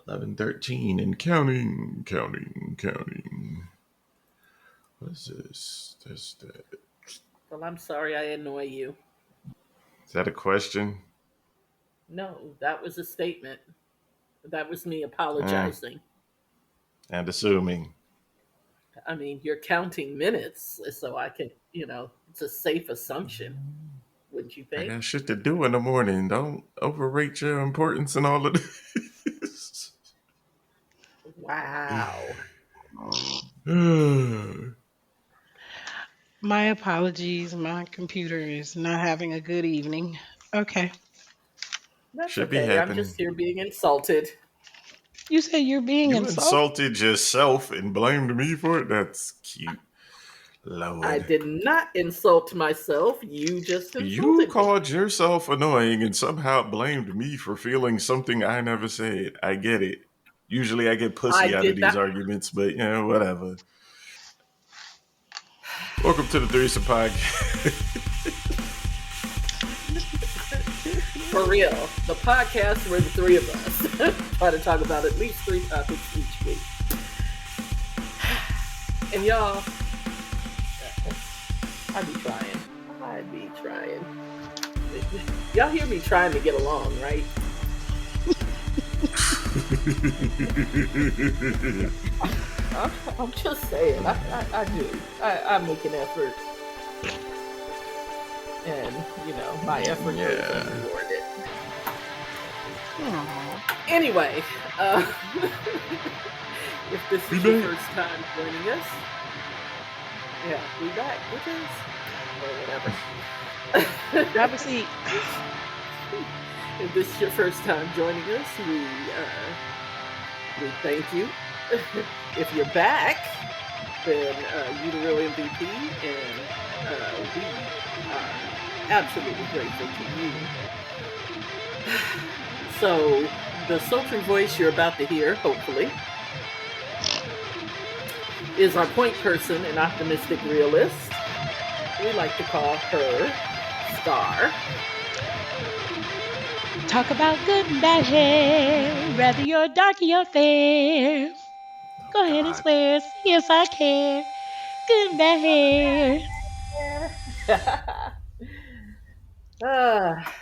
11:13 and counting. What is this? That. Well, I'm sorry I annoy you. Is that a question? No, that was a statement. That was me Eh, apologizing. and assuming. I mean, you're counting minutes, so I can, it's a safe assumption, wouldn't you I think? got shit to do in the morning. Don't overrate your importance and all of this. Wow. My apologies. My computer is not having a good evening. Okay. That's Should be okay. I'm happening. just here being insulted. You say you're being You insulted? insulted yourself and blamed me for it? That's cute. I Lord. did not insult myself. You just You insulted me. called yourself annoying and somehow blamed me for feeling something I never said. I get it. Usually I get I pussy out of did these not. arguments, but whatever. Welcome to the Threesome Podcast. For real. The podcast where the three of us try to talk about at least 3 topics each week. And y'all, I'd be trying. Y'all hear me trying to get along, right? I'm just saying. I do. I make an effort. And, my effort goes Yeah. unrewarded. Aw. Anyway, if this We is your back. first time joining us, yeah, we back, bitches. Or whatever. Have a seat. If this is your first time joining us, we thank you. If you're back, then you the real MVP, and we are absolutely grateful to you. So, the sultry voice you're about to hear, hopefully, is our point person and optimistic realist. We like to call her Star. Talk about good and bad hair. Whether you're dark or you're fair. Go ahead and God. swear. See if I care. Good and bad hair. Ah,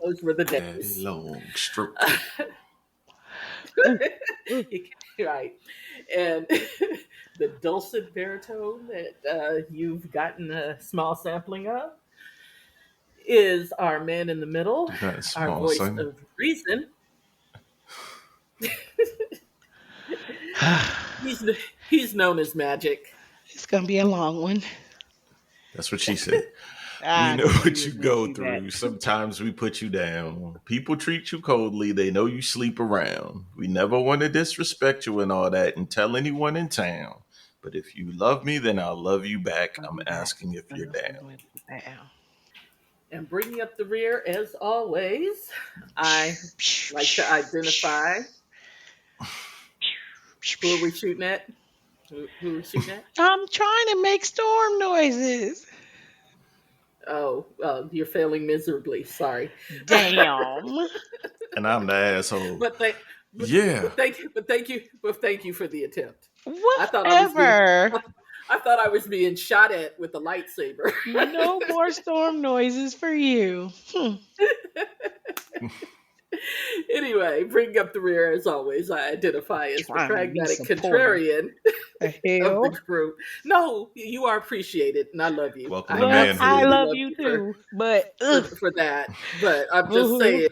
those were the Daddy days. long stroke. Ooh, ooh. Right. And the dulcet baritone that you've gotten a small sampling of is our man in the middle, Do that our small voice son. of reason. He's he's known as Magic. It's gonna be a long one. That's what she said. We I know knew she what was you gonna go do that. through. Sometimes we put you down. People treat you coldly. They know you sleep around. We never want to disrespect you and all that and tell anyone in town. But if you love me, then I'll love you back. I'll I'm be back. asking if you're down. And bringing up the rear, as always, I like to identify who are we shooting at? Who are we shooting at? I'm trying to make storm noises. Oh, you're failing miserably. Sorry. Damn. And I'm the asshole. but thank, Yeah. but thank you for the attempt. I thought I was being, Whatever. I thought I was being shot at with a lightsaber. No more storm noises for you. Anyway, bringing up the rear as always, I identify as the Trying to be pragmatic supportive. contrarian The of the hell? group. No, you are appreciated, and I love you. Welcome I to Well, I manhood. absolutely love love you you too, but for that. But I'm just mhm. saying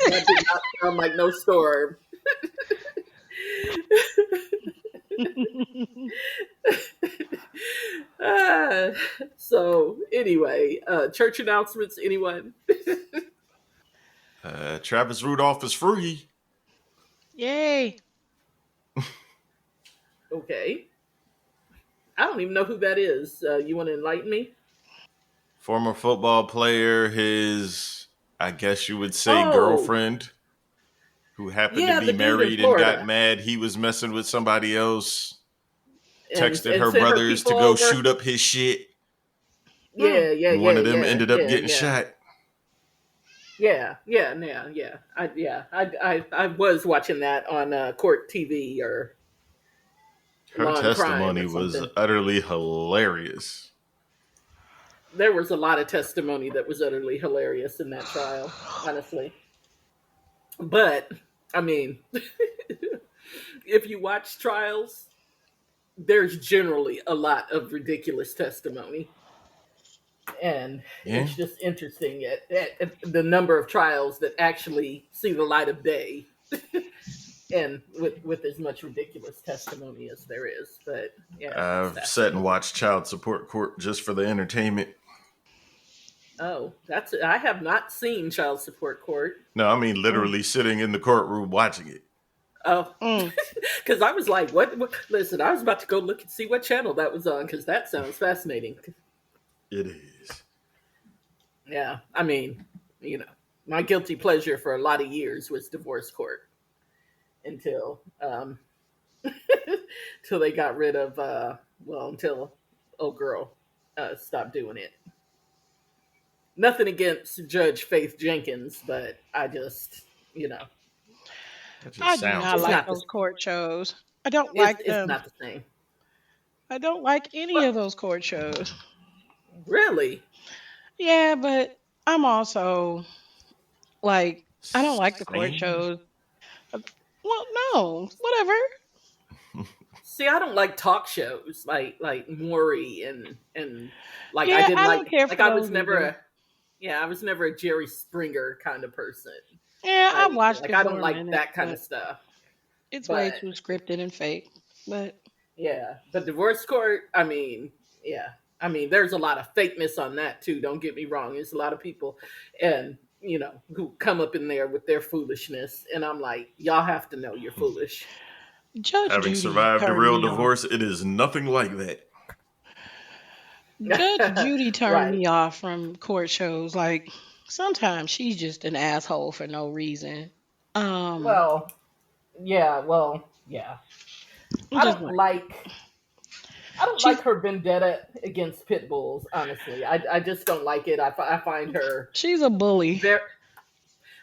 that did not sound like no storm. Ah, so anyway, church announcements. Anyone? Travis Rudolph is free. Yay. Okay, I don't even know who that is. You want to enlighten me? Former football player, his, I guess you would say, Oh, girlfriend, who happened to yeah, be the dude in married and got Florida, mad he was messing with somebody else, texted and her sent her brothers people to go over. shoot up his shit, Hmm. Yeah, yeah, and one yeah, of them yeah, ended up yeah, getting yeah. shot. I was watching that on Court TV or Her Law and Crime testimony or was something. utterly hilarious. There was a lot of testimony that was utterly hilarious in that trial, honestly. But I mean, if you watch trials, there's generally a lot of ridiculous testimony, and Yeah. it's just interesting at the number of trials that actually see the light of day, and with as much ridiculous testimony as there is. But yeah, it's I've sat and fascinating. watched child support court just for the entertainment. Oh, that's I have not seen Child Support Court. No, I mean Mm, literally sitting in the courtroom watching it. Oh, mm. because I was like, what? Listen, I was about to go look and see what channel that was on because that sounds fascinating. It is. Yeah, I mean, you know, my guilty pleasure for a lot of years was Divorce Court until until they got rid of until old girl stopped doing it. Nothing against Judge Faith Jenkins, but I just, you know, That just I do sounds not it's like not wrong. the those court shows. I don't it's like it's them. not the same. I don't like any But of those court shows. really, Yeah, but I'm also like, I don't like the court Same. shows. Uh, Well, no, whatever. see, I don't like talk shows like Maury and like I Yeah, didn't I don't care like for I was those never either. a yeah I was never a Jerry Springer kind of person. Yeah, I watched Like it I for don't a like minute, that kind of but stuff. it's way But too scripted and fake. But yeah, but divorce court, I mean, yeah, I mean, there's a lot of fakeness on that too. Don't get me wrong. There's a lot of people, and who come up in there with their foolishness, and I'm like, y'all have to know you're foolish. Judge Having Judy survived a turned real me off. divorce, it is nothing like that. Judge Judy turned Right. me off from court shows. Like sometimes she's just an asshole for no reason. Um, Well, yeah. Well, yeah. I'm I just don't like like. I don't she's like her vendetta against pit bulls. Honestly, I just don't like it. I find her she's a bully. very.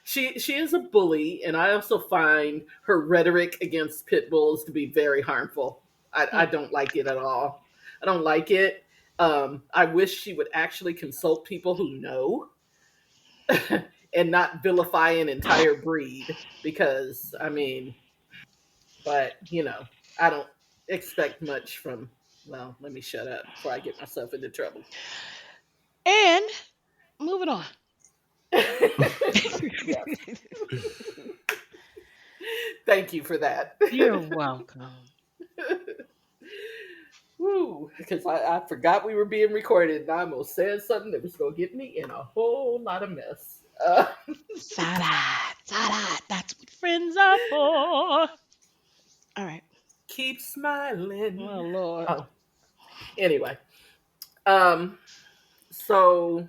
She is a bully, and I also find her rhetoric against pit bulls to be very harmful. I Mm. don't like it at all. I don't like it. I wish she would actually consult people who know and not vilify an entire breed because I mean, but I don't expect much from. Well, let me shut up before I get myself into trouble. And moving on. Yes, thank you for that. You're welcome. Woo, because I forgot we were being recorded and I almost said something that was going to get me in a whole lot of mess. Sada, Sada, that's what friends are for. All right. Keep smiling. Oh Lord. Oh, anyway. Um, so,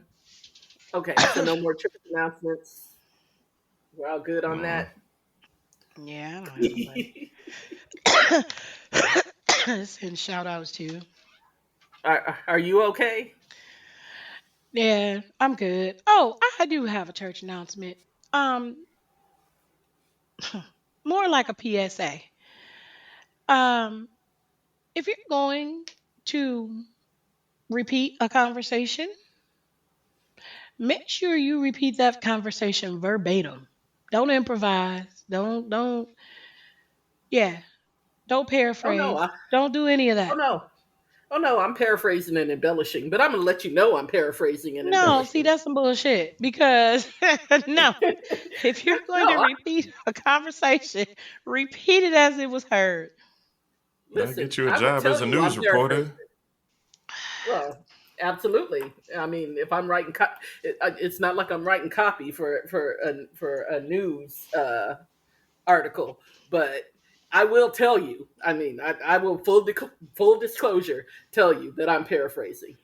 okay, so no more church announcements. We're all good on Mm. that. Yeah, I don't have nobody. Send shout outs to you. Are you okay? Yeah, I'm good. Oh, I do have a church announcement. Um, more like a PSA. Um, if you're going to repeat a conversation, make sure you repeat that conversation verbatim. Don't improvise. Don't yeah, don't Oh no! paraphrase. Don't do any of Oh that. no! Oh no! I'm paraphrasing and embellishing, but I'm gonna let you know I'm paraphrasing and No, see embellishing. that's some bullshit because no, if you're going to No, repeat a conversation, repeat it as it was heard. I'll listen. get you a I will job as tell a you news I'm paraphrasing. reporter. Well, absolutely. I mean, if I'm writing, it's not like I'm writing copy for a news article, but I will tell you. I mean, I will full disclosure tell you that I'm paraphrasing,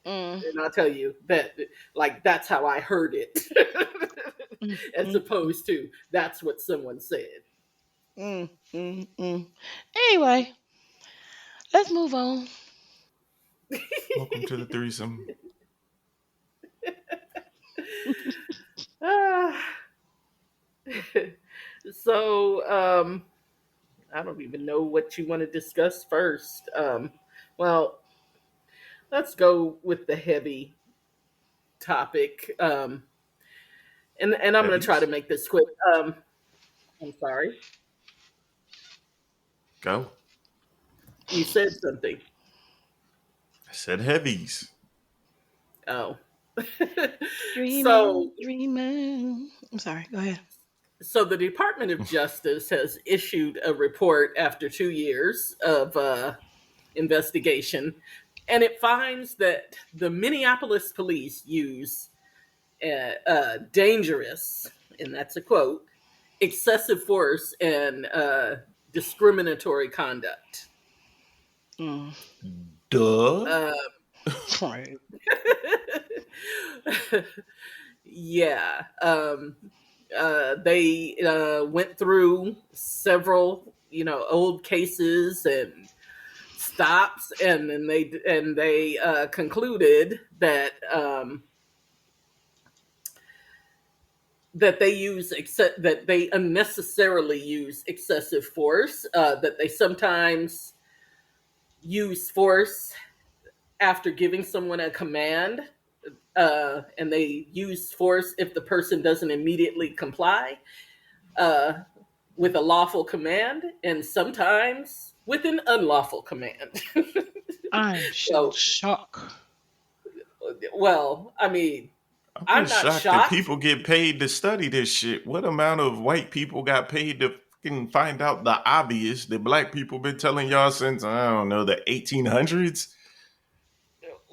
Mm, and I'll tell you that like that's how I heard it, mm, as mm, opposed to that's what someone said. mm. Anyway, let's move on. Welcome to the threesome. Ah. so, I don't even know what you want to discuss first. Well, let's go with the heavy topic. And I'm going to try to Heavies? make this quick. I'm sorry. Go. You said something. I said heavies. Oh. Dreaming, so dreaming. I'm sorry. Go ahead. so the Department of Justice has issued a report after 2 years of investigation, and it finds that the Minneapolis police use dangerous, and that's a quote, excessive force and discriminatory conduct. Mm. Duh. Uh, Right. yeah. They went through several, old cases and stops, and then they concluded that they unnecessarily use excessive force. That they sometimes use force after giving someone a command, and they use force if the person doesn't immediately comply uh, with a lawful command, and sometimes with an unlawful command. I'm in so, shock. well, I mean, I'm I'm just not shocked that shocked. people get paid to study this shit. What amount of white people got paid to fucking find out the obvious that black people been telling y'all since, I don't know, the 1800s?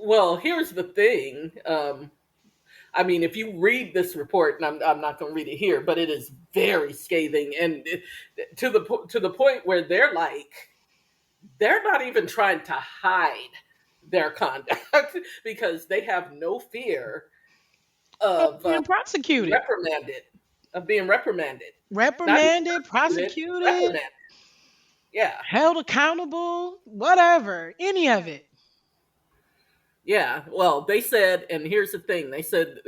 Well, here's the thing. I mean, if you read this report, and I'm not going to read it here, but it is very scathing, and to the point where they're not even trying to hide their conduct because they have no fear Oh, of being prosecuted, reprimanded, of being reprimanded, not even reprimanded, prosecuted, prosecuted, reprimanded. Yeah, held accountable, whatever, any of it. yeah. Well, they said, and here's the thing: they said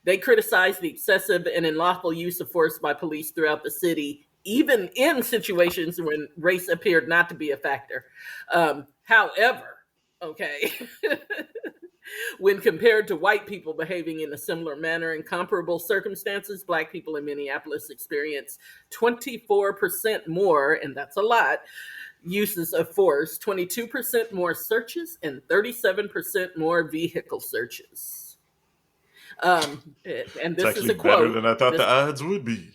they criticized the excessive and unlawful use of force by police throughout the city, even in situations when race appeared not to be a factor. However, okay. When compared to white people behaving in a similar manner in comparable circumstances, black people in Minneapolis experience 24% more, and that's a lot, uses of force, 22% more searches, and 37% more vehicle searches. And It's this is actually a better quote. than I thought the odds would be.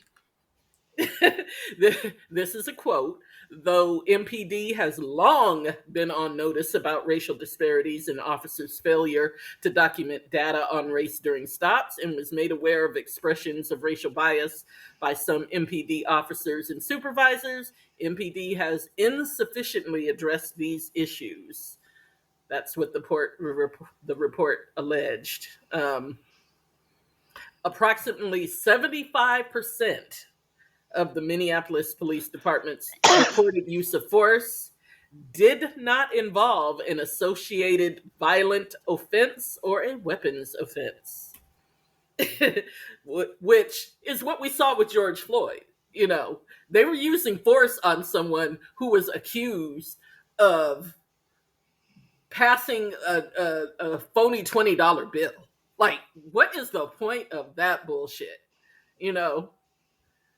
This is a quote. Though MPD has long been on notice about racial disparities and officers' failure to document data on race during stops, and was made aware of expressions of racial bias by some MPD officers and supervisors, MPD has insufficiently addressed these issues. That's what the report alleged. Approximately 75% of the Minneapolis Police Department's reported use of force did not involve an associated violent offense or a weapons offense, which is what we saw with George Floyd. They were using force on someone who was accused of passing a phony $20 bill. Like, what is the point of that bullshit? You know,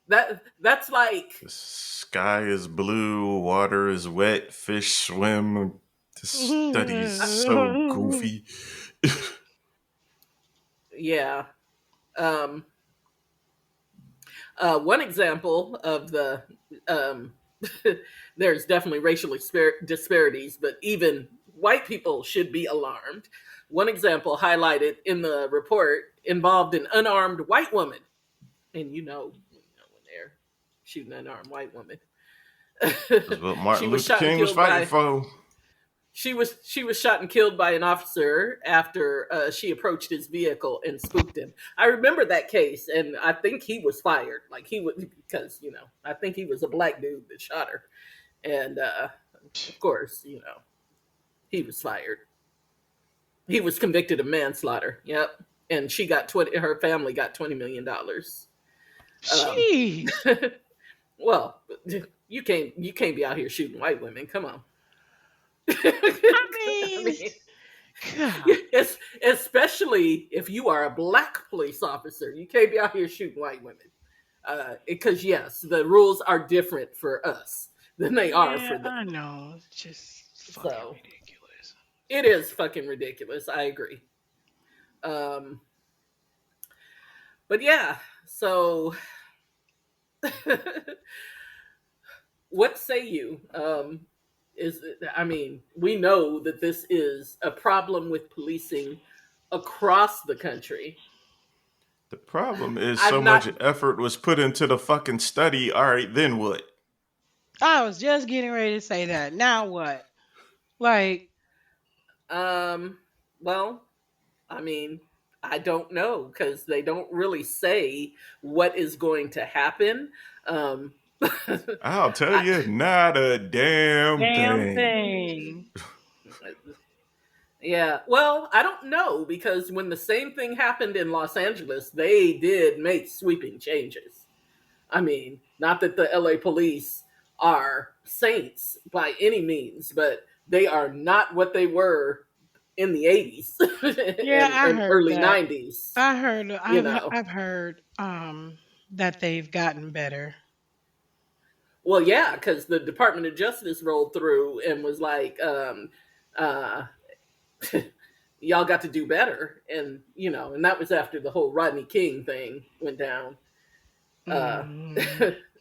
that's like The sky is blue, water is wet, fish swim. This study is so goofy. yeah. Um, one example of the um, there's definitely racial disparities, but even white people should be alarmed. One example highlighted in the report involved an unarmed white woman, and when they're shooting an unarmed white woman, That's what she Martin was Luther shot and King was killed fighting by for. she was shot and killed by an officer after she approached his vehicle and spooked him. I remember that case, and I think he was fired. Like he was because I think he was a black dude that shot her, and of course he was fired. He was convicted of manslaughter. Yep. and she got 20. Her family got $20 million. Um, Jeez. well, you can't be out here shooting white women. Come on. I I mean, mean, God. especially if you are a black police officer, you can't be out here shooting white women. Because yes, the rules are different for us than they are Yeah, for them. I know. It's just fucking So ridiculous. it is fucking ridiculous. I agree. Um, but yeah, so what say you? I mean, we know that this is a problem with policing across the country. The problem is so I'm much not. effort was put into the fucking study. All right, then what? I was just getting ready to say that. Now what? Like, Um. Well, I mean, I don't know because they don't really say what is going to happen. Um, I'll tell I, you, not a damn damn thing. thing. yeah, well, I don't know because when the same thing happened in Los Angeles, they did make sweeping changes. I mean, not that the LA police are saints by any means, but they are not what they were in the 80s Yeah, I and heard early that. 90s, I heard. you I've know. I've heard that they've gotten better. Well, yeah, because the Department of Justice rolled through and was like, uh, y'all got to do better. And, and that was after the whole Rodney King thing went down. Mm-hmm.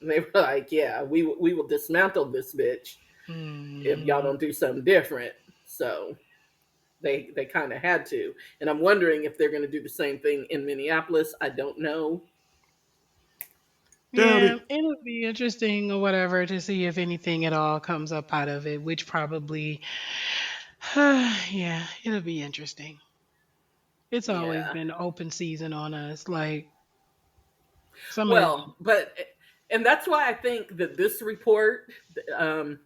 They were like, yeah, we will dismantle this bitch if y'all Mm-hmm. don't do something different. So they kind of had to. And I'm wondering if they're going to do the same thing in Minneapolis. I don't know. Doubt Yeah, it. it'll be interesting or whatever to see if anything at all comes up out of it, which probably, yeah, it'll be interesting. It's always Yeah. been open season on us. Like some of the, Well, and that's why I think that this report um,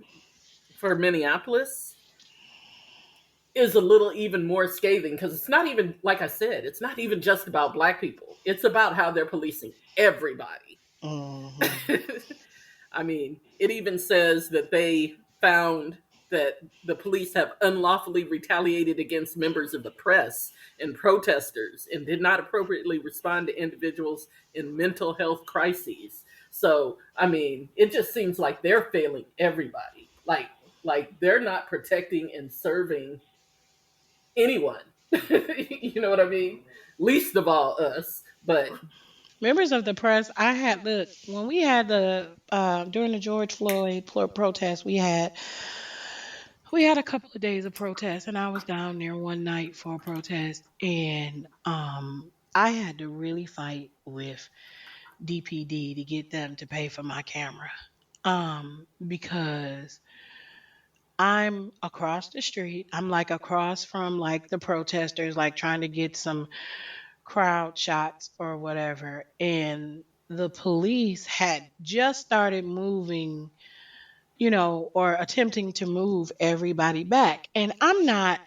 for Minneapolis is a little even more scathing because it's not even, like I said, it's not even just about black people. It's about how they're policing everybody. hmm I mean, it even says that they found that the police have unlawfully retaliated against members of the press and protesters and did not appropriately respond to individuals in mental health crises. So, I mean, it just seems like they're failing everybody. Like they're not protecting and serving anyone. You know what I mean? Least of all us. But members of the press. I had look when we had the during the George Floyd protest. We had a couple of days of protest, and I was down there one night for a protest, and I had to really fight with DPD to get them to pay for my camera. Because I'm across the street. I'm like across from like the protesters, like trying to get some crowd shots or whatever. And the police had just started moving, or attempting to move everybody back. And I'm not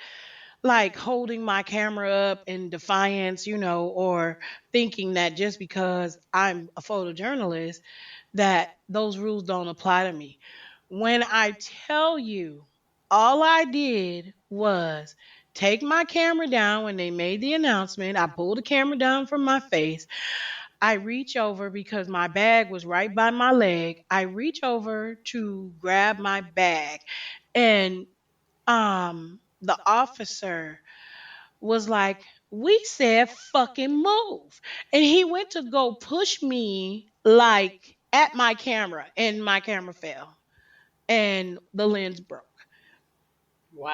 like holding my camera up in defiance, or thinking that just because I'm a photojournalist that those rules don't apply to me. When I tell you, all I did was take my camera down when they made the announcement. I pulled the camera down from my face. I reach over because my bag was right by my leg. I reach over to grab my bag, and the officer was like, "We said fucking move." And he went to go push me like at my camera, and my camera fell and the lens broke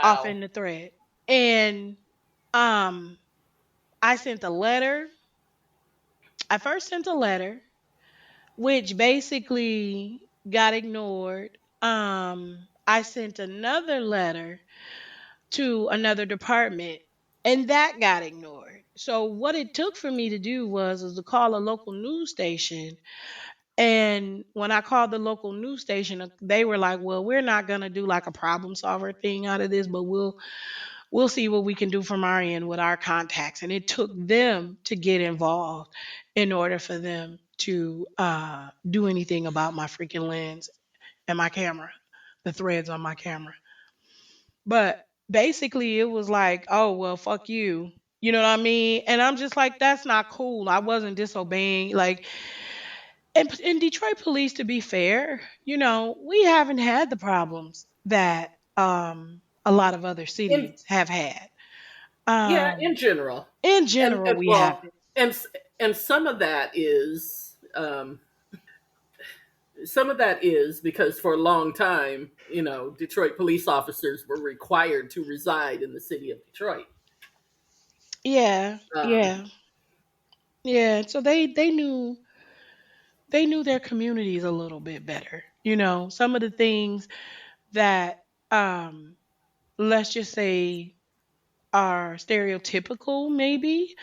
off wow. in the thread. And um I sent a letter. I first sent a letter which basically got ignored. I sent another letter to another department, and that got ignored. So what it took for me to do was to call a local news station. And when I called the local news station, they were like, "Well, we're not gonna do like a problem solver thing out of this, but we'll see what we can do from our end with our contacts. And it took them to get involved in order for them to do anything about my freaking lens and my camera, the threads on my camera. But basically, it was like, oh, well, fuck you. You know what I mean? And I'm just like, that's not cool. I wasn't disobeying. Like, and in Detroit police, to be fair, we haven't had the problems that a lot of other in cities have had. Yeah, in Um, general, in and, general, and we well, haven't. and some of that is because for a long time, Detroit police officers were required to reside in the city of Detroit. Yeah, Um, yeah, yeah. So they knew their communities a little bit better. Some of the things that let's just say are stereotypical maybe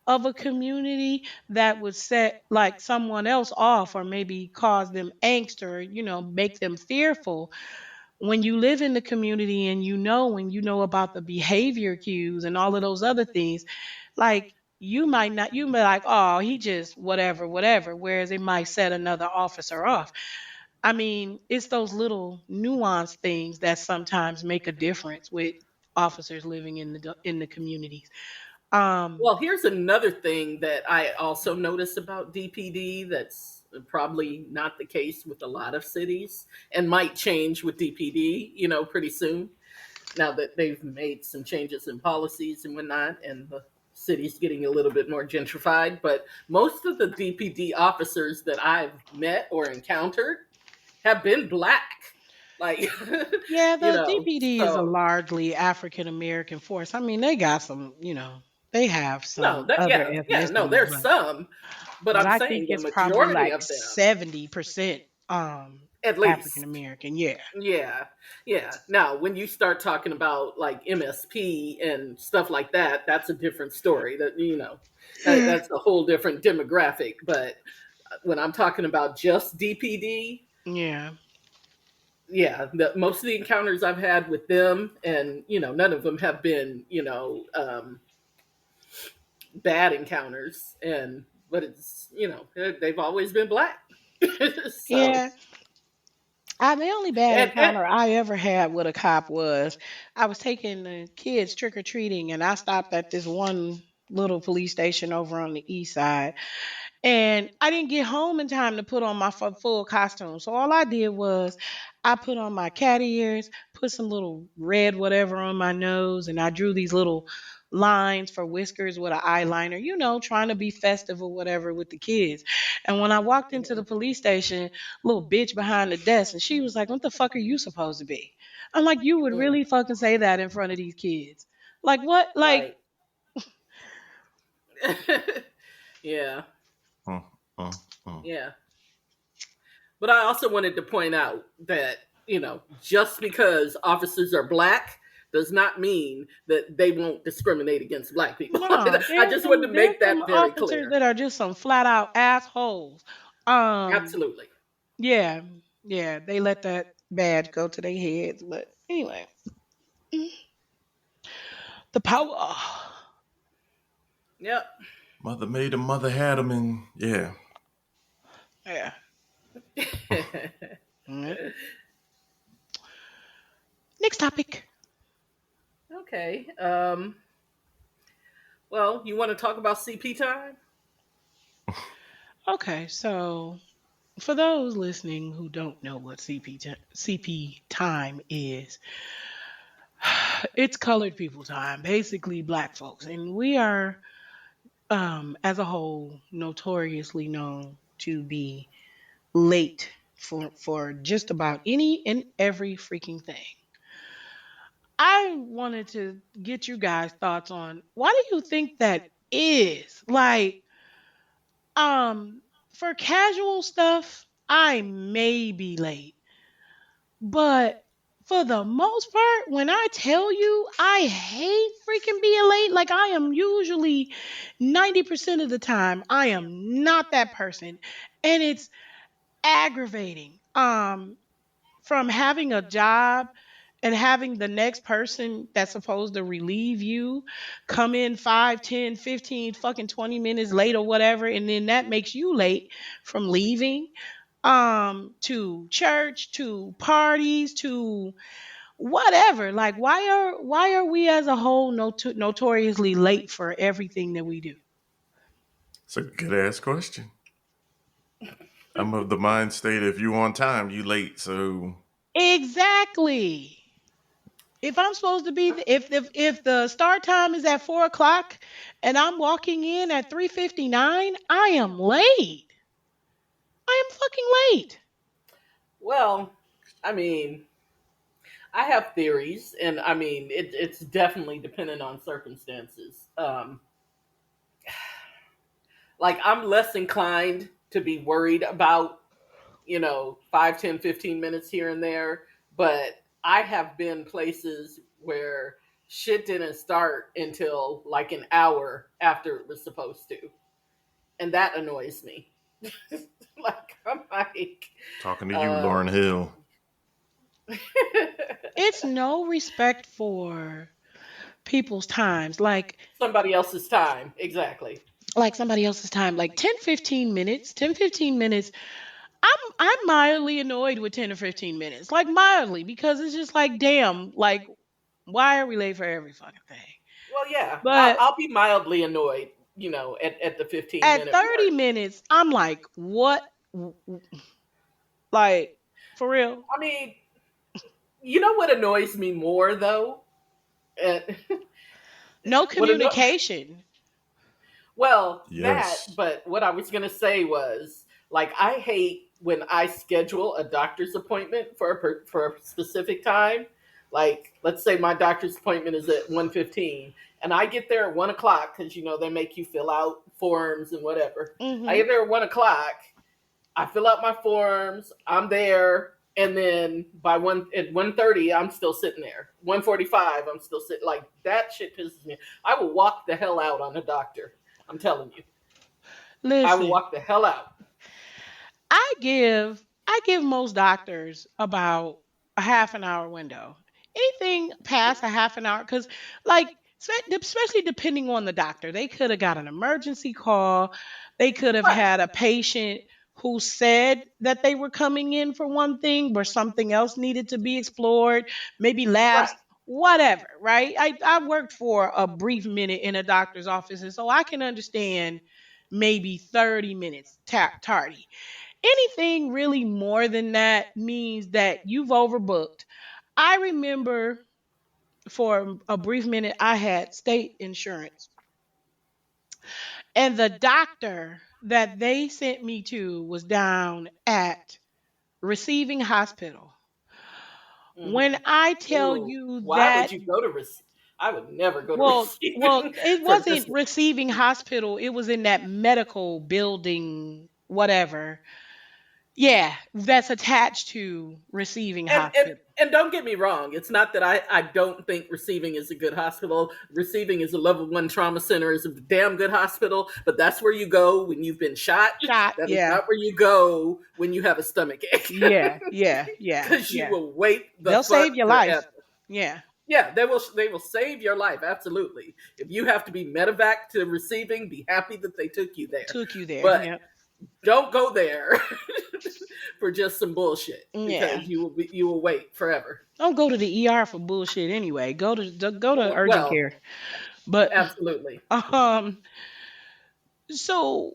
of a community that would set like someone else off or maybe cause them angst or make them fearful. When you live in the community and when you know about the behavior cues and all of those other things, like you might not, you may like, oh, he just whatever whatever, whereas it might set another officer off. I mean, it's those little nuanced things that sometimes make a difference with officers living in the communities. um well, here's another thing that I also noticed about DPD that's probably not the case with a lot of cities and might change with DPD, pretty soon. Now that they've made some changes in policies and whatnot, and the city's getting a little bit more gentrified. But most of the DPD officers that I've met or encountered have been black. Like, Yeah, the DPD is a so largely African American force. I mean, they got some, they have no, some that other yeah, no, ethnicities, there's but some, but but I'm I think saying the it's probably majority like of them, 70% at African least. American. Yeah. Yeah, yeah. Now, when you start talking about like MSP and stuff like that, that's a different story. Yeah. That's a whole different demographic. But when I'm talking about just DPD, Yeah. yeah, most of the encounters I've had with them, and none of them have been bad encounters, and but it's they've always been black. So Yeah. The only bad and encounter I ever had with a cop was I was taking the kids trick or treating, and I stopped at this one little police station over on the east side. And I didn't get home in time to put on my full costume. So all I did was I put on my cat ears, put some little red whatever on my nose, and I drew these little lines for whiskers with an eyeliner, trying to be festive or whatever with the kids. And when I walked into the police station, little bitch behind the desk, and she was like, "What the fuck are you supposed to be?" I'm like, "You would mm, really fucking say that in front of these kids? Like what? Like, right. Yeah, Mm, mm, mm. yeah. But I also wanted to point out that, just because officers are black does not mean that they won't discriminate against black people. no, I there's just wanted to there's make some that very officers clear. that are just some flat out assholes. Um, Absolutely. yeah, yeah, they let that badge go to their heads. But anyway, the power. Yep. Mother made him, mother had him, and yeah. Yeah. Mm. Next topic. Okay. Well, you want to talk about CP time? Okay, so for those listening who don't know what CP time is, it's colored people time, basically black folks, and we are, as a whole, notoriously known to be late for just about any and every freaking thing. I wanted to get you guys thoughts on why do you think that is? Like, for casual stuff, I may be late, but for the most part, when I tell you I hate freaking being late, like I am usually 90% of the time, I am not that person. And it's aggravating. From having a job and having the next person that's supposed to relieve you come in 5, 10, 15, fucking 20 minutes late or whatever, and then that makes you late from leaving to church, to parties, to whatever. Like why are we as a whole notoriously late for everything that we do? It's a good ass question. I'm of the mind state if you on time, you late. So Exactly. If I'm supposed to be, if the start time is at 4 o'clock and I'm walking in at 3:59, I am late. I am fucking late. Well, I mean, I have theories, and I mean, it's definitely dependent on circumstances. Like, I'm less inclined to be worried about, 5, 10, 15 minutes here and there, but I have been places where shit didn't start until like an hour after it was supposed to. And that annoys me. Like, I'm like, talking to you, uh, Lauren Hill. It's no respect for people's times. somebody else's time. Exactly. Like somebody else's time. Like 10, 15 minutes. 10, 15 minutes. I'm mildly annoyed with 10 or 15 minutes. Like mildly, because it's just like, damn, like why are we late for every fucking thing? Well, yeah, I'll, But I'll be mildly annoyed, at the 15 at minute 30 mark. minutes, I'm like, what? Like, for real? I mean, you know what annoys me more though? Uh, No what anno- communication. well, that, Yes. but what I was going to say was, like, I hate when I schedule a doctor's appointment for a specific time. Like, let's say my doctor's appointment is at 1:15, and I get there at 1 o'clock because, they make you fill out forms and whatever. I Hmm. get there at 1 o'clock, I fill out my forms, I'm there, and then by 1:30, I'm still sitting there. 1:45, I'm still sitting. Like, that shit pisses me. I will walk the hell out on a doctor. I'm telling you. I will Listen, walk the hell out. I give most doctors about a half an hour window. Anything past a half an hour, because like especially depending on the doctor, they could have got an emergency call. They could have Right, had a patient who said that they were coming in for one thing, but something else needed to be explored, maybe right. labs, whatever, right? I worked for a brief minute in a doctor's office, and so I can understand maybe 30 minutes tardy. Anything really more than that means that you've overbooked. I remember for a brief minute, I had state insurance, and the doctor that they sent me to was down at receiving hospital. When I Mm-hmm. tell Ooh, you why would that, you go to I would never go to well, receiving it for wasn't just. receiving hospital, it was in that medical building, whatever. Yeah, that's attached to receiving and and hospital. and don't get me wrong, it's not that I don't think receiving is a good hospital. Receiving is a level one trauma center, is a damn good hospital, but that's where you go when you've been shot. Shot, That is yeah. not where you go when you have a stomach ache. Yeah, yeah, yeah, Because you yeah. will wait the They'll fuck save your life. forever. Yeah. Yeah, they will save your life, absolutely. If you have to be medevac to receiving, be happy that they took you there. Took you there. But Yep. don't go there for just some bullshit, Yeah. because you will wait forever. Don't go to the ER for bullshit anyway. Go to urgent Well, care. But absolutely, um so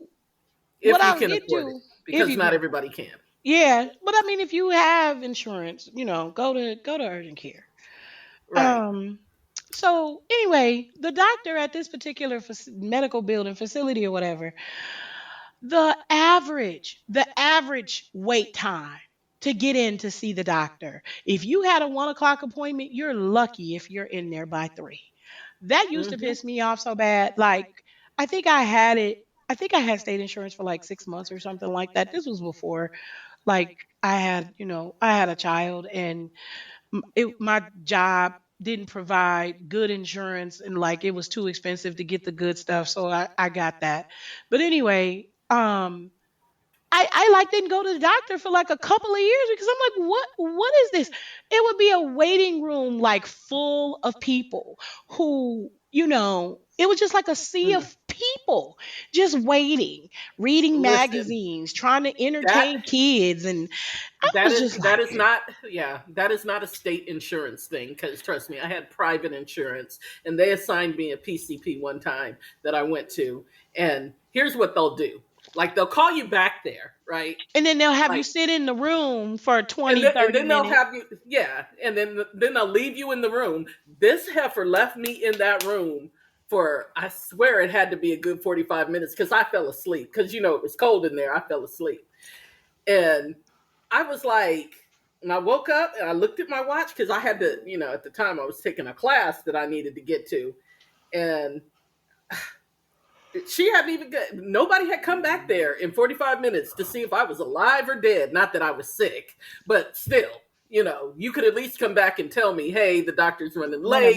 what if you I was can getting afford it, to, if because you not can, everybody can. yeah, but I mean if you have insurance, go to urgent care. Right. Um so anyway, the doctor at this particular medical building facility or whatever, the average wait time to get in to see the doctor. If you had a 1 o'clock appointment, you're lucky if you're in there by 3. That used to Hmm. piss me off so bad. Like, I think I had it. I think I had state insurance for like 6 months or something like that. This was before, like, I had a child, and my job didn't provide good insurance, and like it was too expensive to get the good stuff. So I got that. But anyway, I like didn't go to the doctor for like a couple of years because I'm like, what is this? It would be a waiting room like full of people who, it was just like a sea Mm. of people just waiting, reading Listen, magazines, trying to that entertain kids. And I that was is just that like, is not yeah, that is not a state insurance thing, because trust me, I had private insurance and they assigned me a PCP one time that I went to. And here's what they'll do. Like, they'll call you back there, right? and then they'll have you Like, sit in the room for and 20, then, and 30 then they'll minutes. have you, yeah, and then they'll leave you in the room. This heifer left me in that room for, I swear it had to be a good 45 minutes, because I fell asleep, because it was cold in there. I fell asleep. And I was like, and I woke up and I looked at my watch, because I had to, at the time I was taking a class that I needed to get to. And she hadn't even got, nobody had come back there in 45 minutes to see if I was alive or dead. Not that I was sick, but still, you could at least come back and tell me, hey, the doctor's running Running late,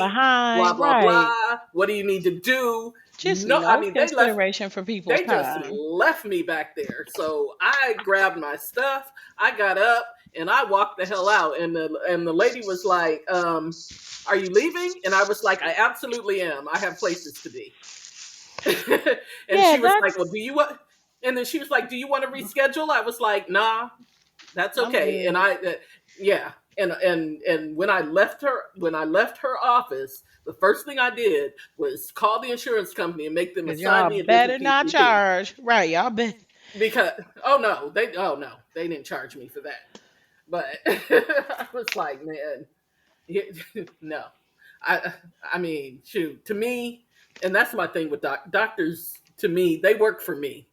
blah, behind, blah, right? blah. What do you need to do? Just No, I no mean, consideration for people's they just time. left me back there. So I grabbed my stuff, I got up, and I walked the hell out. And the lady was like, are you leaving? And I was like, I absolutely am. I have places to be. And Yeah, she was like, well, that's do you want, and then she was like, do you want to reschedule? I was like, nah, that's I'm okay. And good. yeah. And when I left her office, the first thing I did was call the insurance company and make them Cause assign y'all me a different better not PCP. charge. Right, y'all bet. Because, oh no, they didn't charge me for that. But I was like, man, no, I I mean, shoot, to me, and that's my thing with doctors. To me, they work for me.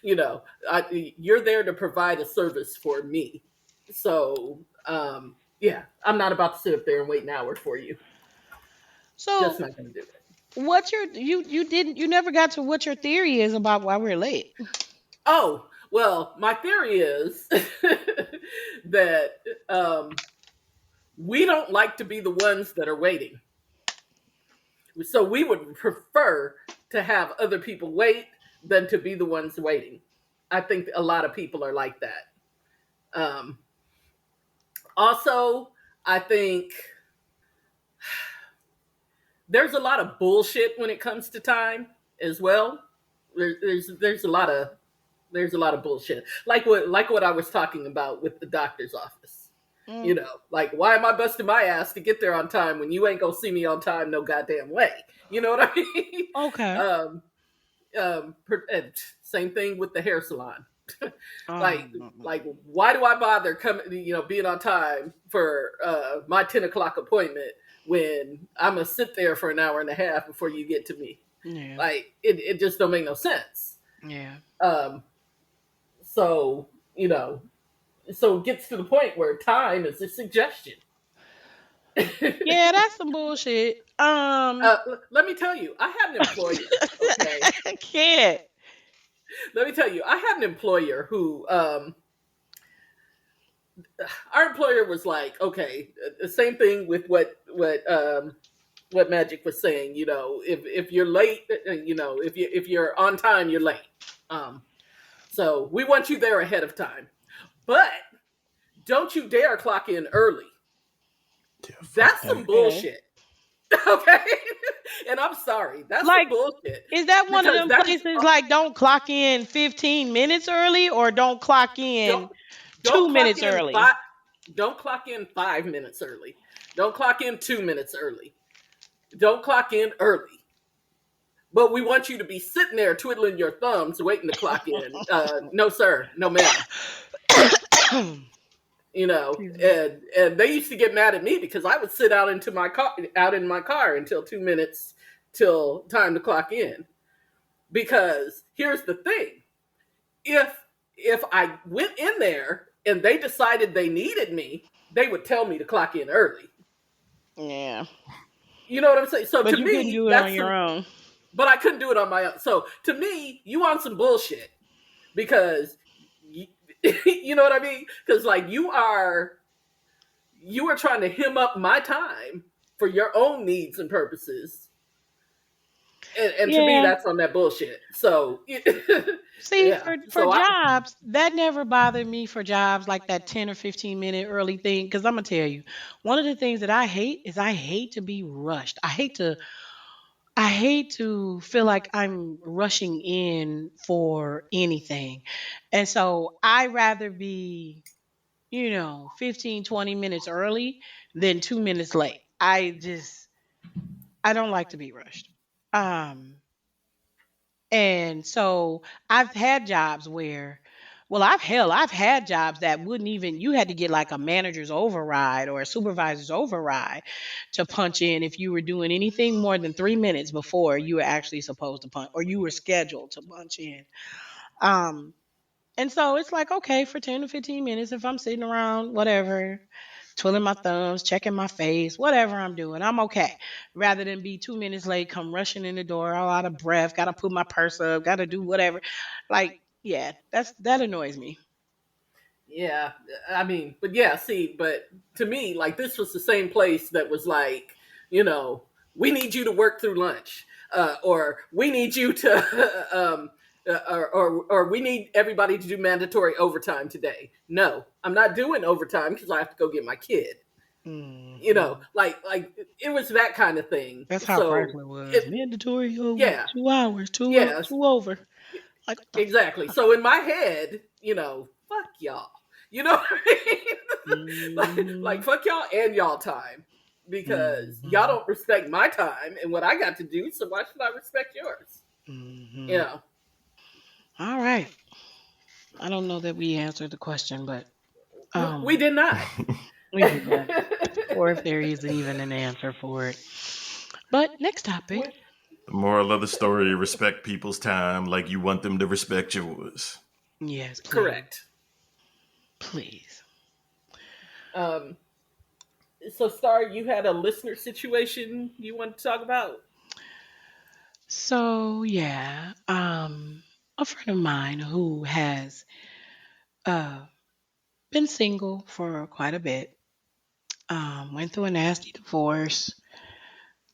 you know, you're there to provide a service for me. So, yeah, I'm not about to sit up there and wait an hour for you. Just So not going to do it. what's your you never got to what your theory is about why we're late. Oh, well, my theory is that um, we don't like to be the ones that are waiting. So we would prefer to have other people wait than to be the ones waiting. I think a lot of people are like that. Um, Also, I think there's a lot of bullshit when it comes to time as well. There's a lot of bullshit, like what I was talking about with the doctor's office. Mm, Like, why am I busting my ass to get there on time when you ain't gonna see me on time no goddamn way? You know what I mean? okay. um, and same thing with the hair salon. like Um, like why do I bother coming, being on time for my 10 o'clock appointment when I'm gonna sit there for an hour and a half before you get to me? yeah. Like, it just don't make no sense. Yeah. um so you know so it gets to the point where time is a suggestion. Yeah, that's some bullshit. Let me tell you, I had an employer. Okay, I can't. let me tell you, I had an employer who, our employer was like, okay, the same thing with what Magic was saying. If you're late, if you're on time, you're late. Um, so we want you there ahead of time, but don't you dare clock in early. Yeah, fuck That's some that. Okay. bullshit. Okay, and I'm sorry, that's some Like, bullshit, is that one of because them that is, places like don't clock in 15 minutes early or don't clock don't in don't two clock minutes in early? five. Don't clock in 5 minutes early. Don't clock in 2 minutes early. Don't clock in early. But we want you to be sitting there twiddling your thumbs, waiting to clock in. No, sir. No, ma'am. Excuse me. And they used to get mad at me because I would sit out in my car until 2 minutes till time to clock in. Because here's the thing: if if I went in there and they decided they needed me, they would tell me to clock in early. Yeah. You know what I'm saying? So But to you couldn't me, do it on that's your some. own. But I couldn't do it on my own. So to me, you want some bullshit, because you, you know what I mean? Because, like, you are trying to hem up my time for your own needs and purposes. and to me, Yeah. that's on that bullshit. So, See, yeah. for So I, jobs, that never bothered me for jobs like that 10 or 15-minute early thing. Cause I'm gonna tell you, one of the things that I hate is I hate to be rushed. I hate to feel like I'm rushing in for anything. And so I rather be, 15, 20 minutes early than 2 minutes late. I don't like to be rushed. Um, and so I've had jobs where, well, I've had jobs that wouldn't even, you had to get like a manager's override or a supervisor's override to punch in if you were doing anything more than 3 minutes before you were actually supposed to punch or you were scheduled to punch in. Um, and so it's like, okay, for 10 to 15 minutes, if I'm sitting around, whatever, twiddling my thumbs, checking my face, whatever I'm doing, I'm okay. Rather than be 2 minutes late, come rushing in the door, all out of breath, got to put my purse up, got to do whatever. Like, yeah, that annoys me. yeah, I mean, but yeah, see, but to me, like this was the same place that was like, you know, we need you to work through lunch, or we need you to, or we need everybody to do mandatory overtime today. No, I'm not doing overtime because I have to go get my kid. Hmm. Like it was that kind of thing. That's how So Chrysler was. it, Mandatory over yeah, 2 hours, yeah, two over. Like, what the exactly. So in my head, fuck y'all. You know what I mean? Like hmm. fuck y'all and y'all time because y'all Hmm. don't respect my time and what I got to do. So why should I respect yours? You Hmm. know, All right. I don't know that we answered the question, but we um, did not. we did. Or if there isn't even an answer for it. But next topic. The moral of the story: respect people's time like you want them to respect yours. Yes, please. Correct. Please. Um, so, Star, you had a listener situation you want to talk about? So yeah, a friend of mine who has uh been single for quite a bit, went through a nasty divorce,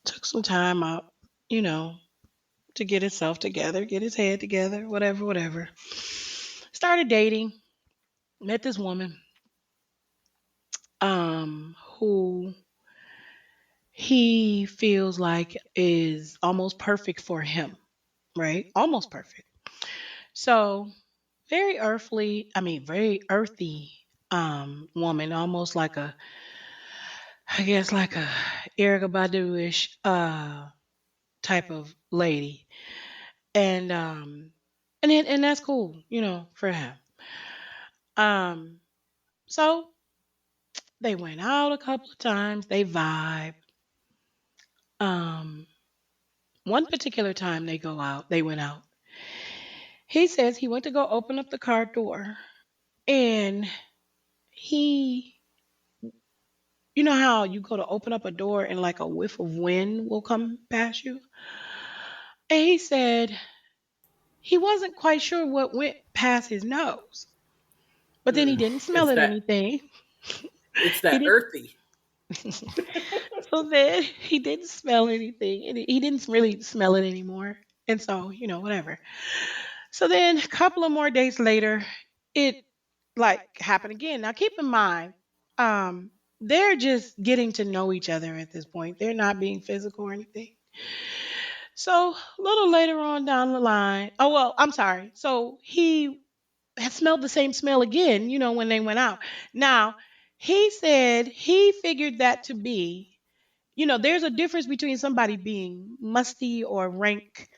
took some time out, you know, to get himself together, get his head together, whatever, whatever. Started dating, met this woman, who he feels like is almost perfect for him, right? Almost perfect. So very earthly, I mean, very earthy woman, almost like a, I guess like a Erica Badu-ish type of lady. And that's cool, for him. Um so they went out a couple of times, they vibe. Um One particular time they went out. He says he went to go open up the car door and he, you know how you go to open up a door and like a whiff of wind will come past you? And he said he wasn't quite sure what went past his nose, but then he Mm, didn't smell it's it that. anything. It's He that didn't. earthy. So then he didn't smell anything. And he didn't really smell it anymore. And so, whatever. So then a couple of more days later, it like happened again. Now keep in mind, they're just getting to know each other at this point. They're not being physical or anything. So a little later on down the line, oh well, I'm sorry. So he had smelled the same smell again, when they went out. Now, he said he figured that to be, there's a difference between somebody being musty or rank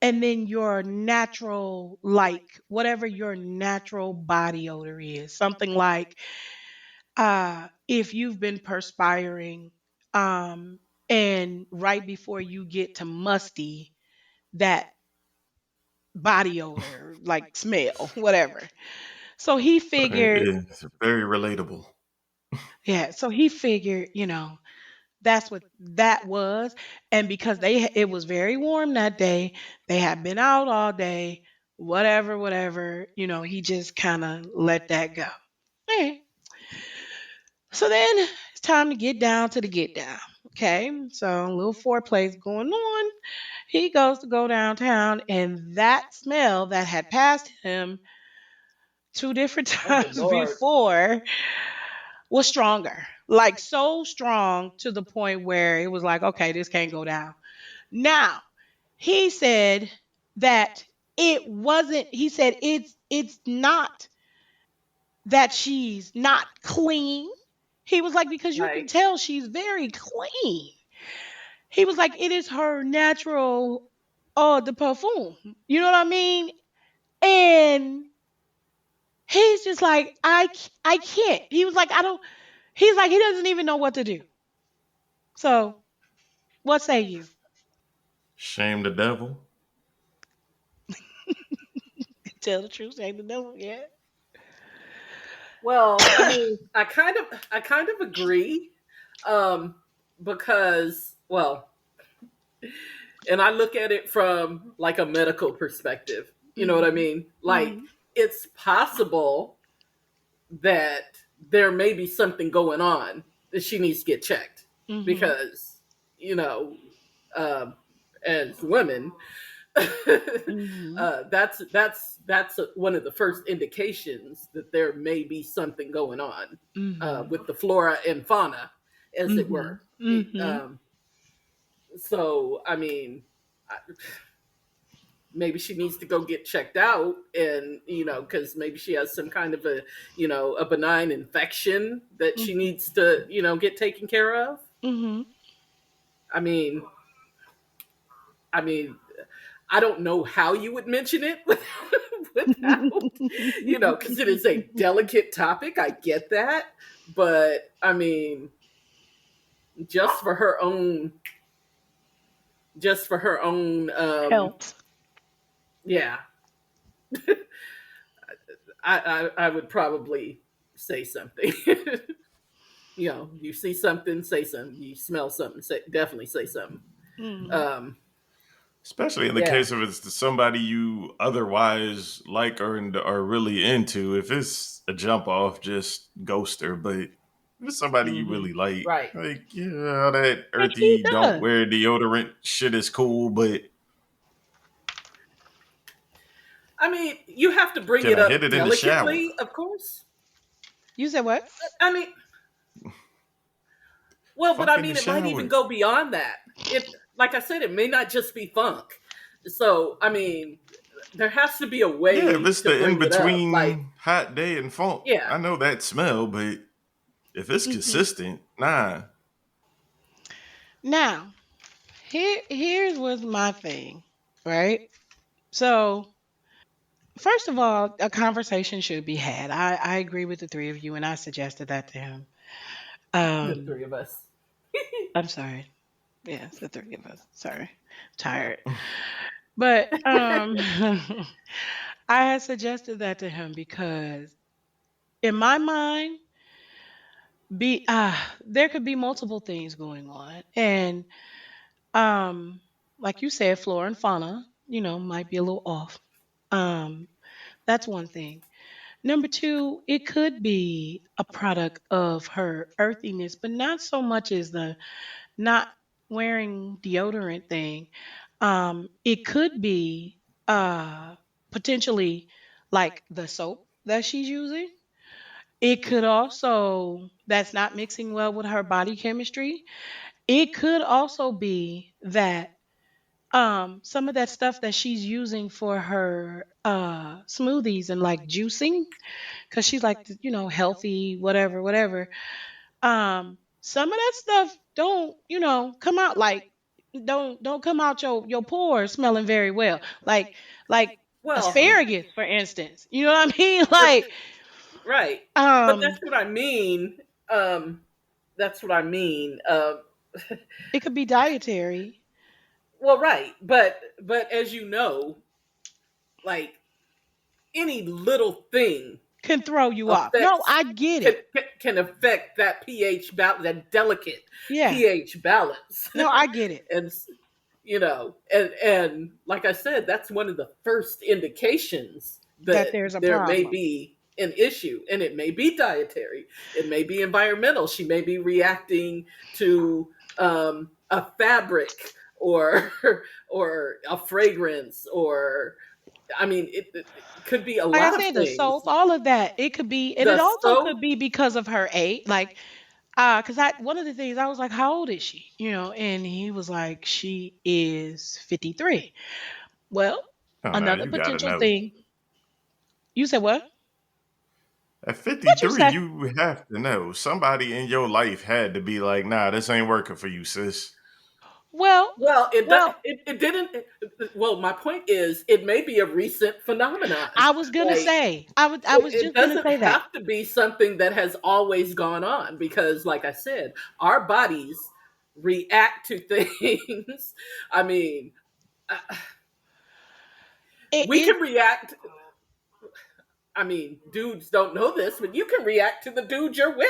and then your natural, like whatever your natural body odor is. Something like if you've been perspiring um and right before you get to musty, that body odor, like smell, whatever. So he Right? figured, It's very relatable. yeah, so he figured, that's what that was. And because it was very warm that day, they had been out all day, whatever, whatever, he just kind of let that go. Okay. So then It's time to get down to the get down. Okay, so a little foreplay's going on. He goes to go downtown, and that smell that had passed him two different Oh, good times Lord. before was stronger. Like so strong to the point where it was like, okay, this can't go down. Now, he said that it wasn't, he said it's not that she's not clean. He was like, because you can Right. tell she's very clean. He was like, it is her natural the perfume. You know what I mean? And he's just like, I can't. He was like, I don't, he's like, he doesn't even know what to do. So what say you? Shame the devil. Tell the truth, ain't the devil yet. Well, I mean, I kind of agree, um, because well, and I look at it from like a medical perspective. You know what I Mm-hmm. mean? Like, Mm-hmm. it's possible that there may be something going on that she needs to get checked Mm-hmm. because, you know, um, as women, that's one of the first indications that there may be something going on Mm-hmm. with the flora and fauna, as it Mm-hmm. were. Mm-hmm. So, I mean, maybe she needs to go get checked out, and because maybe she has some kind of a benign infection that she Mm-hmm. needs to get taken care of. Mm-hmm. I mean i mean I don't know how you would mention it without, because it is a delicate topic. I get that, but I mean, just for her own, just for her own, Health. yeah, I would probably say something. You see something, say something. You smell something, definitely say something. Mm-hmm. Um, Especially in the yeah. case of it's somebody you otherwise like or are really into. If it's a jump off, just ghost her. But if it's somebody you Hmm. really Right. like yeah, that And he earthy don't does. wear deodorant shit is cool. But I mean, you have to bring can it I hit up it in the shower? delicately, of course. You said what? I mean, well, but Fuck I in the mean, it might even shower. go beyond that. Like I said, it may not just be funk. So, I mean, there has to be a Yeah, if way it's to the in bring it up. Like, between hot day and funk, yeah, I know that smell. But if it's Mm-hmm. consistent, nah. Now, here's what's my thing, right? So, first of all, a conversation should be had. I agree with the three of you, and I suggested that to him. the Um, three of us. I'm sorry. Yeah, it's the three of us. Sorry, tired. But I had suggested that to him because in my mind, there could be multiple things going on, and um, like you said, flora and fauna, might be a little off. Um, that's one thing. Number two, it could be a product of her earthiness, but not so much as the not wearing deodorant thing. It could be potentially like the soap that she's using. It could also that's not mixing well with her body chemistry. It could also be that some of that stuff that she's using for her smoothies and like juicing because she's like healthy whatever whatever. Some of that stuff don't come out like don't come out your pores smelling very well, like Well, asparagus for instance, you know what I mean. Like right. But um that's what I mean. Um, that's what I mean. it could be dietary. Well, right. But as you know, like, any little thing Can throw you off. No, affects I get can it. can affect that pH balance, that delicate Yeah. pH balance. No, I get it. and and like I said, that's one of the first indications That that there's a there may problem. be, an issue, and it may be dietary, it may be environmental. She may be reacting to a fabric or or a fragrance, or I mean, it could be a Like I lot of said, the things. soap, all of that, it could be, and it The also could soap, be because of her age. Like, because I one of the things I was like, how old is she? And he was like, she is 53. Well, Oh no, another you gotta potential know. thing. You said what? At What you 53, say? you have to know. Somebody in your life had to be like, nah, this ain't working for you, sis. Well, well, well, it didn't. Well, my point is, it may be a recent phenomenon. I was gonna Like, say, I was it just gonna doesn't say that. have to be something that has always gone on, because, like I said, our bodies react to things. I mean, uh, It we is, can react. I mean, dudes don't know this, but you can react to the dude you're with.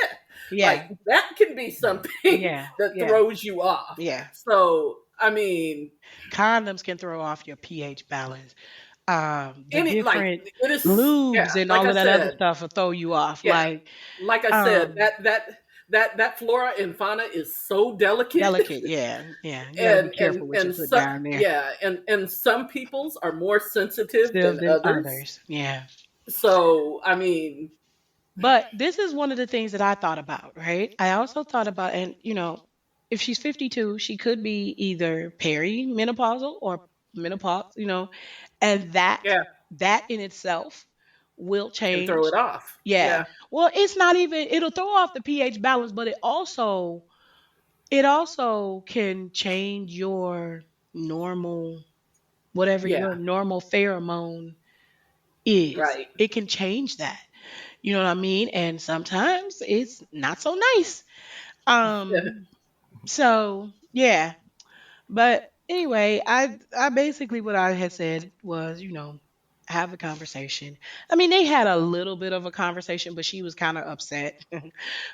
yeah, Like, that can be something yeah, that yeah, throws you off. yeah. So, I mean, Condoms can throw off your pH balance. The any like different it is, yeah, lubes and like all I of that other said, stuff will throw you off. yeah, Like, like I said, um, that flora and fauna is so delicate. delicate. Yeah, yeah. You got to be careful what you And put so, down there. yeah, and some people's are more sensitive Still than than others. others. Yeah. So, I mean, But this is one of the things that I thought about, right? I also thought about, and if she's 52, she could be either perimenopausal or menopause, and yeah, that in itself will can throw change. it off. Yeah. Yeah, Well, it's not even, it'll throw off the pH balance, but it also can change your normal, whatever yeah, your normal pheromone is. right. It can change that. You know what I mean? And sometimes it's not so nice. So yeah. But anyway, I basically what I had said was, have a conversation. I mean, they had a little bit of a conversation, but she was kind of upset.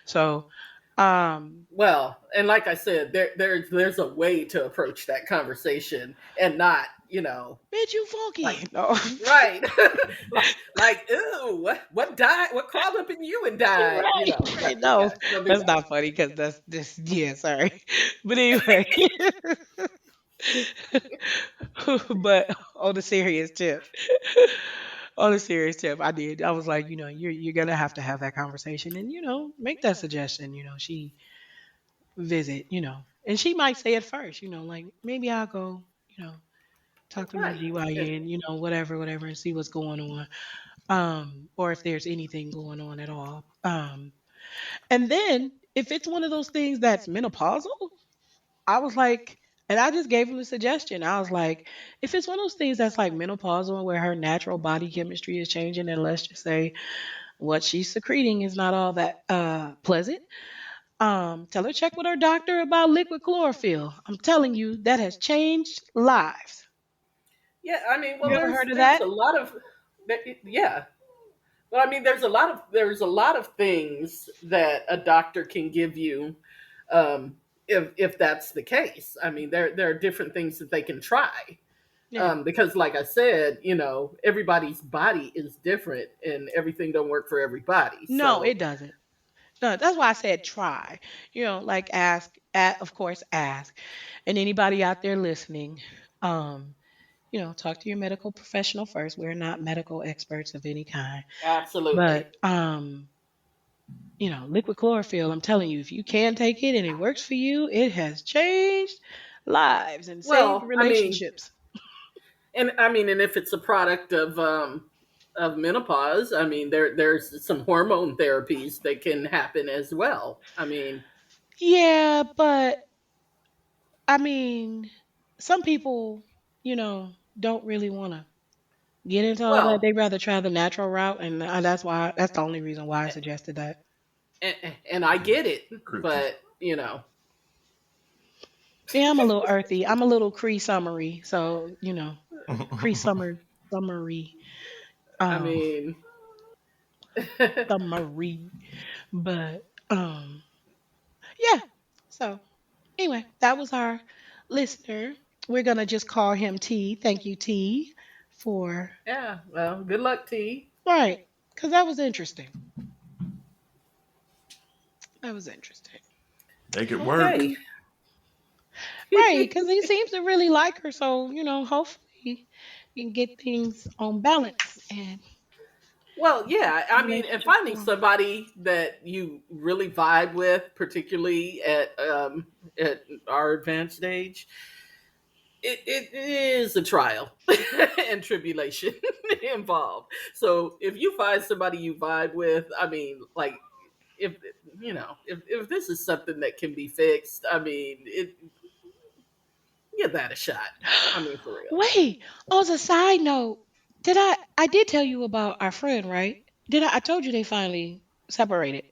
So, um, Well, and like I said, there's a way to approach that conversation and not, bitch, you like, funky. No. right, like, ooh, what died? What crawled up in you and died? Right, right. No, Yeah, don't do that's that. not funny because that's this. Yeah, sorry. But anyway, but on the serious tip, on a serious tip, I did. I was like, you're gonna have to have that conversation and make that suggestion. She visit. And she might say it first. Like maybe I'll go. Talk to my Right. And, GYN. Whatever, whatever, and see what's going on. Or if there's anything going on at all. And then if it's one of those things that's menopausal, I was like, and I just gave him a suggestion. I was like, if it's one of those things that's like menopausal where her natural body chemistry is changing, and let's just say what she's secreting is not all that pleasant, tell her check with her doctor about liquid chlorophyll. I'm telling you, that has changed lives. yeah, I mean, well, You ever there's heard of there's that? a lot of, yeah. Well, I mean, there's a lot of things that a doctor can give you, if that's the case. I mean, there are different things that they can try, Yeah. because, like I said, everybody's body is different, and everything don't work for everybody. No, So, it doesn't. No, that's why I said try. Like ask, of course, ask. And anybody out there listening, um, talk to your medical professional first. We're not medical experts of any kind. But absolutely. liquid chlorophyll, I'm telling you, if you can take it and it works for you, it has changed lives and saved Well, I mean, relationships. and if it's a product of menopause, I mean, there's some hormone therapies that can happen as well. I mean, Yeah, but I mean, some people, you know, don't really want to get into all that. well, They rather try the natural route, and that's the only reason why I suggested that. and I get it, Cricky. but Yeah, I'm a little earthy. I'm a little Cree summery, so Cree summery, I um, mean, summery. But yeah. So anyway, that was our listener. We're gonna just call him T. Thank you, T, for yeah. Well, good luck, T. right. Because that was interesting. That was interesting. Make it work. Okay. Right, because he seems to really like her. So, hopefully you can get things on balance and Well, yeah, I mean, and relationship finding going. somebody that you really vibe with, particularly at our advanced age, it is a trial and tribulation involved. So if you find somebody you vibe with, I mean, like if if this is something that can be fixed, I mean, give that a shot. I mean, for real. Wait, as a side note, I did tell you about our friend, right? I told you they finally separated.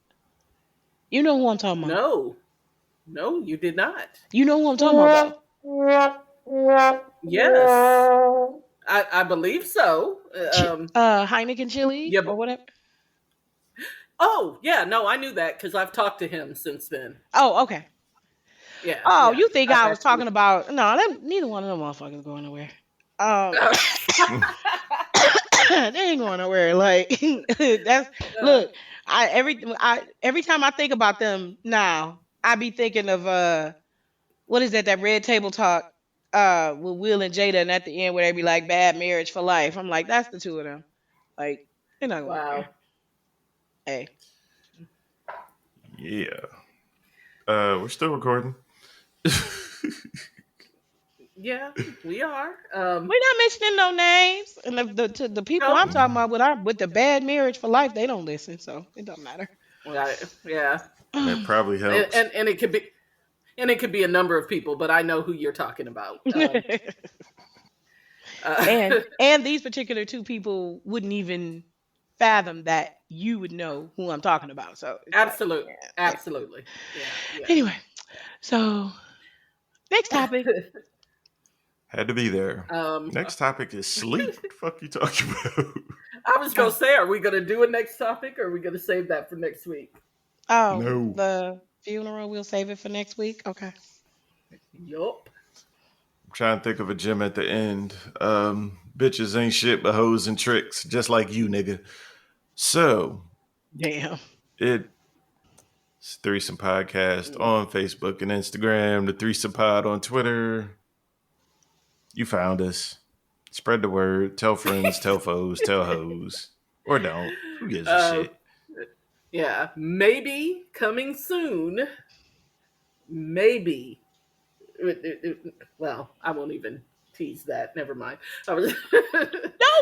You know who I'm talking about. No, no, you did not. You know who I'm talking about though. Yes, I believe so. Heineken Chili Yeah, or but whatever. oh yeah, no, I knew that because I've talked to him since then. Oh, okay. Yeah, Oh, yeah, you think I've I was actually. talking about neither one of them motherfuckers going nowhere. Um they ain't going nowhere. Like that's Uh, look, every time I think about them now, I be thinking of what is that red table talk with Will and Jada, and at the end where they be like bad marriage for life. I'm like, that's the two of them. Like, they're not going nowhere. wow. Hey. Yeah. We're still recording. Yeah, we are. We're not mentioning no names. And the people No, I'm talking about with the bad marriage for life, they don't listen, so it don't matter. yeah, That probably and, helps. and and it could be a number of people, but I know who you're talking about. Uh, and these particular two people wouldn't even fathom that you would know who I'm talking about. So it's like, absolutely, yeah, yeah. absolutely. Yeah, yeah. Anyway, so next topic. Had to be there. um, Next topic is sleep. What the fuck you talking about? I was gonna Oh, say, are we gonna do a next topic, or are we gonna save that for next week? oh, No. the funeral. We'll save it for next week. Okay. Yup. I'm trying to think of a gym at the end. Bitches ain't shit but hoes and tricks, just like you, nigga. So Damn. it's Threesome Podcast on Facebook and Instagram, the Threesome Pod on Twitter. You found us. Spread the word. Tell friends, tell foes, tell hoes. Or don't. Who gives a uh, shit? yeah, maybe coming soon. Maybe. Well, I won't even tease that. Never mind. I was Don't do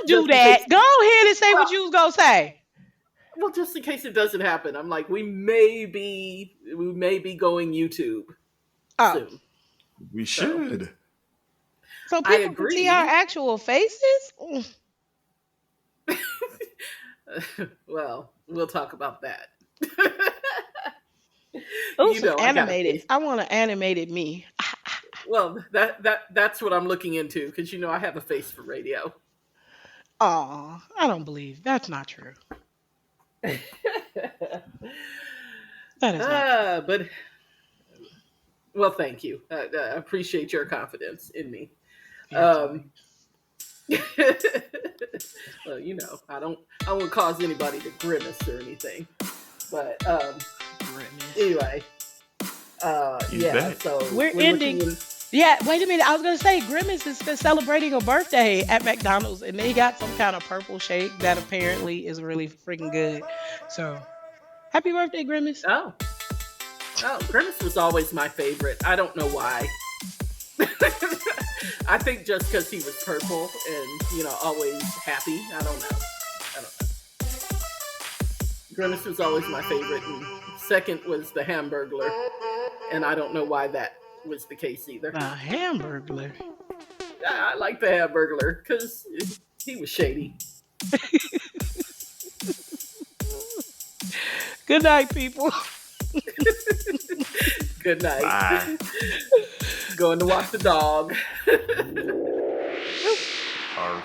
just in that. case. Go ahead and say what Well, you was gonna say. well, just in case it doesn't happen. I'm like, we may be going YouTube Oh, soon. We So should. so I people can see our agree. actual faces. Mm. Well, we'll talk about that. Oh, some I got a animated. face. I want an animated me. Well, that's what I'm looking into because I have a face for radio. Oh, I don't believe that's not true. That is not true. But well, thank you. I appreciate your confidence in me. Fancy Um, me. well, I won't cause anybody to grimace or anything. But Goodness. anyway, He's yeah. back. So We're we're looking ending. in. Yeah, wait a minute. I was gonna say Grimace is celebrating a birthday at McDonald's, and they got some kind of purple shake that apparently is really freaking good. So, happy birthday, Grimace! Oh, Grimace was always my favorite. I don't know why. I think just because he was purple and always happy. I don't know. I don't know. Grimace was always my favorite, and second was the Hamburglar, and I don't know why that was the case either. A hamburglar. I like the Hamburglar because he was shady. Good night, people. Good night. Bye. Going to walk the dog. Arf.